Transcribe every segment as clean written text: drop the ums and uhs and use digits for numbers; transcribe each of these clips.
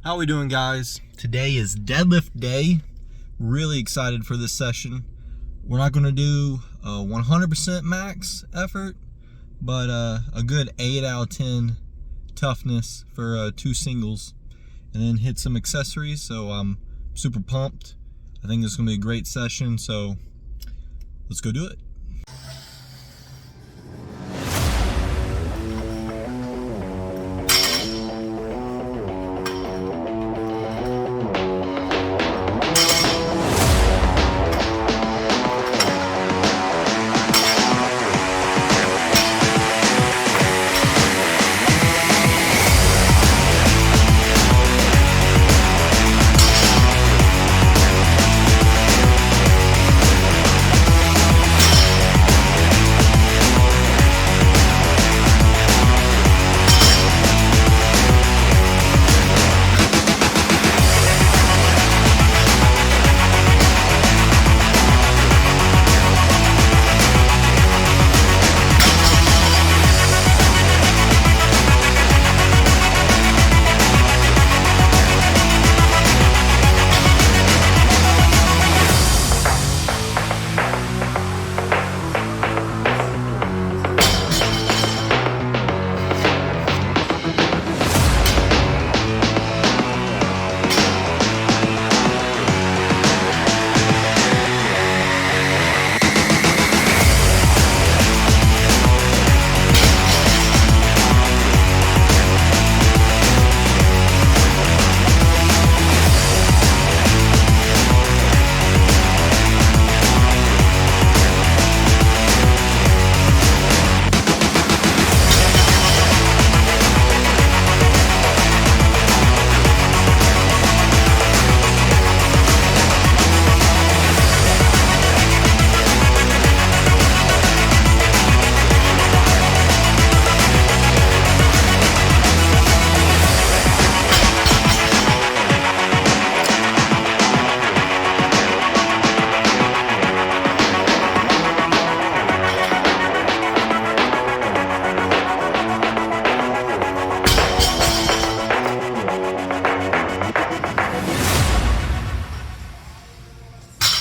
How we doing, guys? Today is deadlift day. Really excited for this session. We're not going to do a 100% max effort, but a good 8 out of 10 toughness for 2 singles, and then hit some accessories. So I'm super pumped. I think this is going to be a great session, so let's go do it.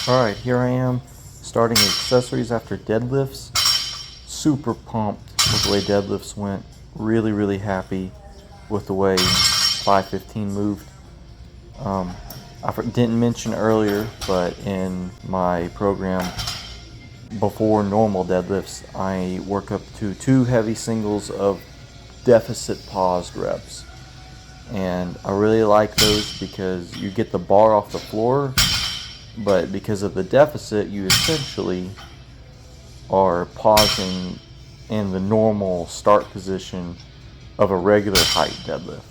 Alright, here I am starting accessories after deadlifts. Super pumped with the way deadlifts went. Really happy with the way 515 moved. Didn't mention earlier, but in my program before normal deadlifts, I work up to 2 heavy singles of deficit paused reps. And I really like those because you get the bar off the floor, but because of the deficit, you essentially are pausing in the normal start position of a regular height deadlift.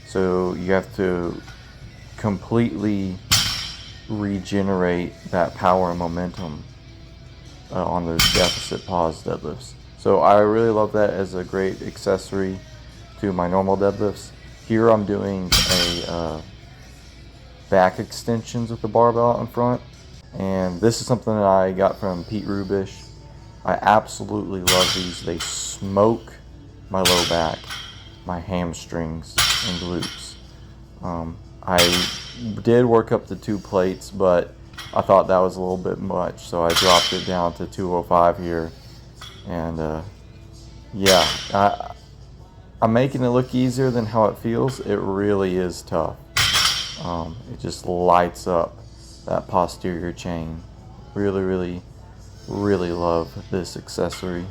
So you have to completely regenerate that power and momentum on those deficit pause deadlifts. So I really love that as a great accessory to my normal deadlifts. Here I'm doing a back extensions with the barbell out in front, and this is something that I got from Pete Rubish. I absolutely love these. They smoke my low back, my hamstrings, and glutes. I did work up to 2 plates, but I thought that was a little bit much, so I dropped it down to 205 here. And yeah, I'm making it look easier than how it feels. It really is tough. It just lights up that posterior chain. Really love this accessory.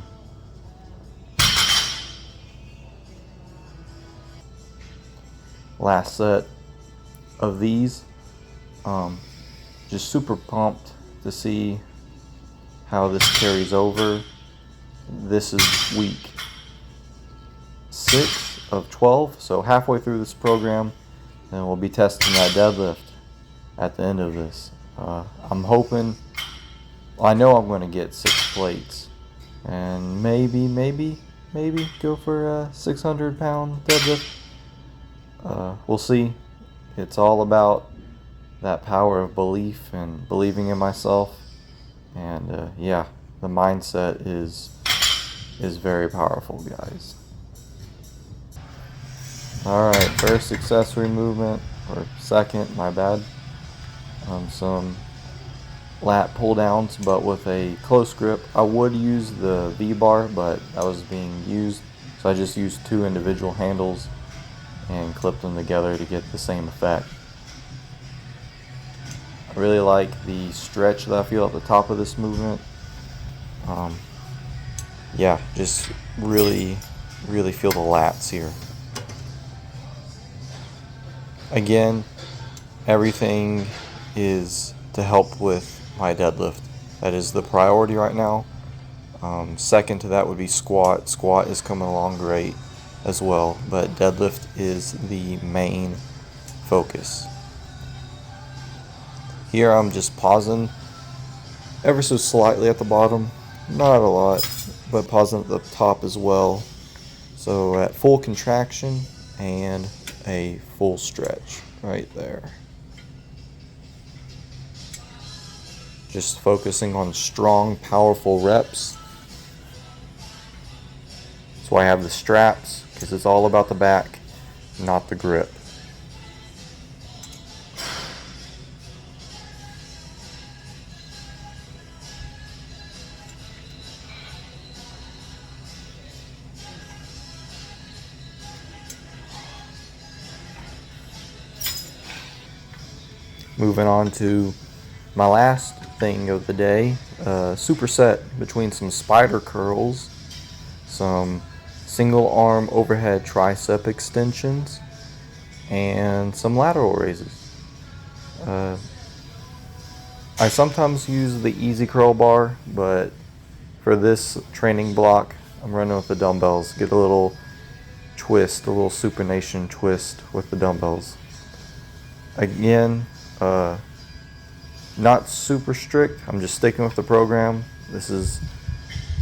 Last set of these. Just super pumped to see how this carries over. This is week 6 of 12, so halfway through this program. And we'll be testing that deadlift at the end of this. I'm hoping, I know I'm going to get 6 plates, and maybe go for a 600-pound deadlift. We'll see. It's all about that power of belief and believing in myself. And yeah, the mindset is very powerful, guys. Alright, first accessory movement, or second, my bad. Some lat pull downs, but with a close grip. I would use the V-bar, but that was being used, so I just used 2 individual handles and clipped them together to get the same effect. I really like the stretch that I feel at the top of this movement. Yeah, just really feel the lats here. Again, everything is to help with my deadlift. That is the priority right now. Second to that would be squat. Squat is coming along great as well, but deadlift is the main focus. Here I'm just pausing ever so slightly at the bottom, not a lot, but pausing at the top as well. So at full contraction and a full stretch right there. Just focusing on strong, powerful reps. That's why I have the straps, because it's all about the back, not the grip. Moving on to my last thing of the day, superset between some spider curls, some single arm overhead tricep extensions, and some lateral raises. I sometimes use the easy curl bar, but for this training block, I'm running with the dumbbells. Get a little twist, a little supination twist with the dumbbells. Again, not super strict. I'm just sticking with the program. This is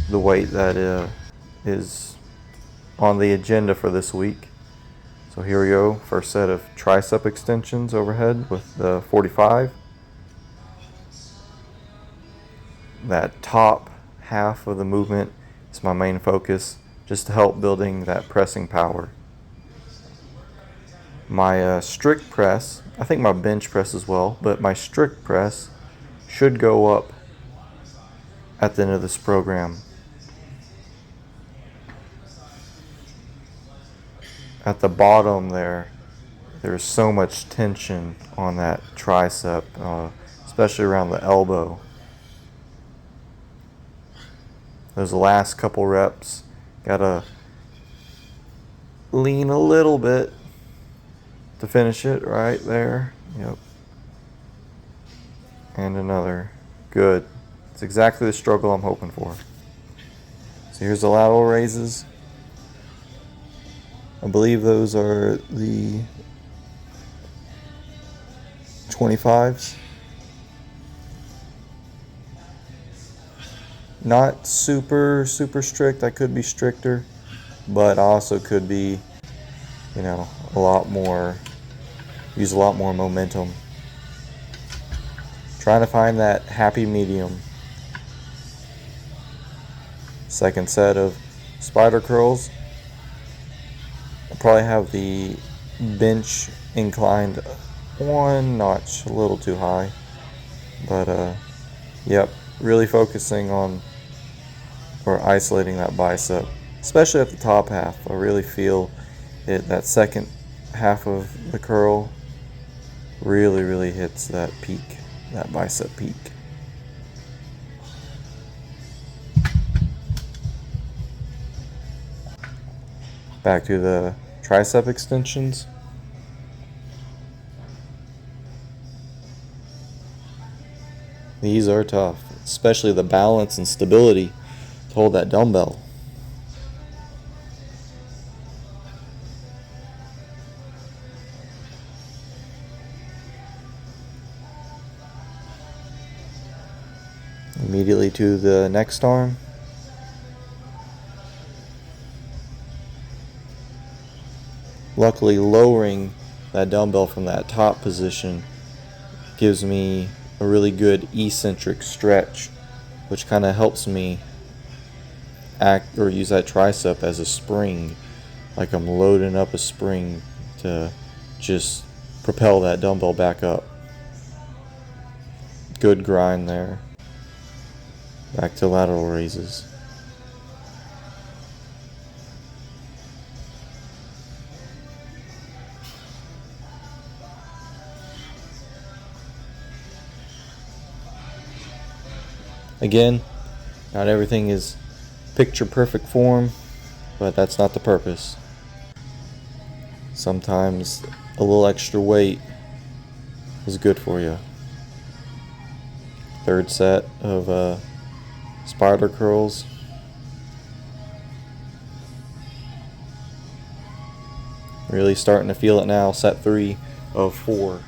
the weight that is on the agenda for this week. So here we go. First set of tricep extensions overhead with the 45. That top half of the movement is my main focus, just to help building that pressing power. My strict press, I think my bench press as well, but my strict press should go up at the end of this program. At the bottom there's so much tension on that tricep, especially around the elbow. Those last couple reps, gotta lean a little bit to finish it right there. Yep. And another. Good. It's exactly the struggle I'm hoping for. So here's the lateral raises. I believe those are the 25s. Not super strict. I could be stricter, but I also could be, use a lot more momentum. Trying to find that happy medium. Second set of spider curls. I'll probably have the bench inclined one notch a little too high, but yep, really focusing on or isolating that bicep, especially at the top half. I really feel it. That second half of the curl really hits that peak, that bicep peak. Back to the tricep extensions. These are tough, especially the balance and stability to hold that dumbbell. Immediately to the next arm. Luckily, lowering that dumbbell from that top position gives me a really good eccentric stretch, which kind of helps me act or use that tricep as a spring, like I'm loading up a spring to just propel that dumbbell back up. Good grind there. Back to lateral raises. Again, not everything is picture perfect form, but that's not the purpose. Sometimes a little extra weight is good for you. Third set of spider curls. Really starting to feel it now. Set 3 of 4.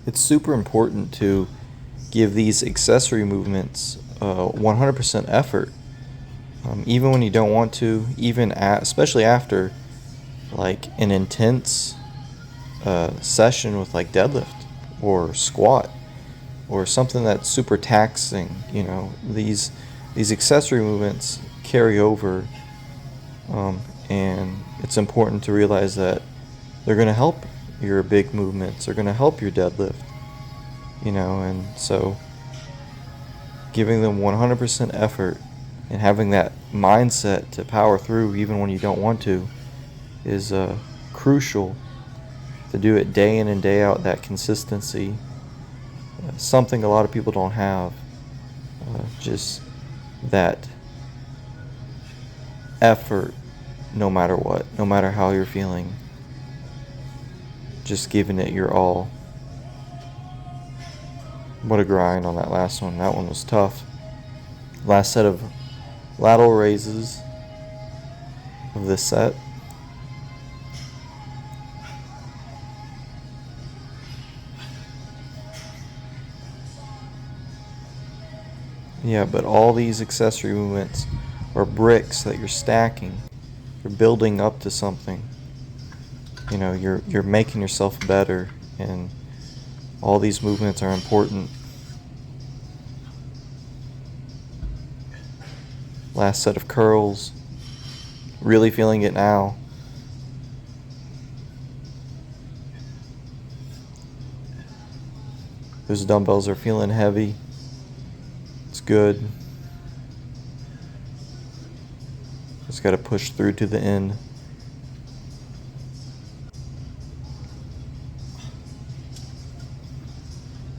It's super important to give these accessory movements 100% effort, even when you don't want to, especially after like an intense session with like deadlift or squat or something that's super taxing. You know, these accessory movements carry over, and it's important to realize that they're going to help your big movements, are going to help your deadlift, you know. And so giving them 100% effort and having that mindset to power through even when you don't want to is crucial. To do it day in and day out, that consistency, something a lot of people don't have. Just that effort, no matter what, no matter how you're feeling, just giving it your all. What a grind on that last one. That one was tough. Last set of lateral raises of this set. Yeah, but all these accessory movements are bricks that you're stacking. You're building up to something. You know, you're making yourself better, and all these movements are important. Last set of curls. Really feeling it now. Those dumbbells are feeling heavy. It's good. Just got to push through to the end.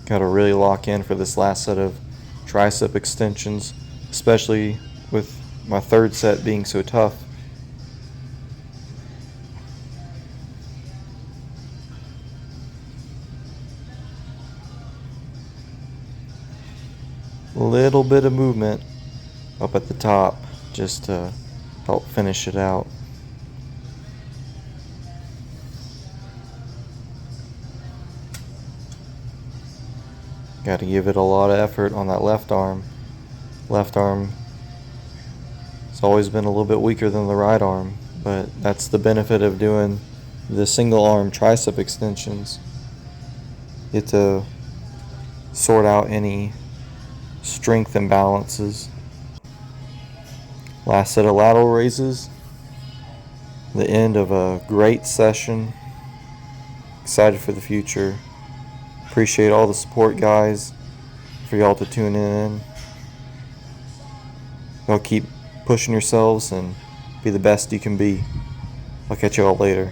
Got to really lock in for this last set of tricep extensions, especially with my third set being so tough. A little bit of movement up at the top just to help finish it out. Got to give it a lot of effort on that left arm. Left arm has always been a little bit weaker than the right arm, but that's the benefit of doing the single arm tricep extensions. You get to sort out any strength imbalances. Last set of lateral raises. The end of a great session. Excited for the future. Appreciate all the support, guys, for y'all to tune in. Y'all keep pushing yourselves and be the best you can be. I'll catch y'all later.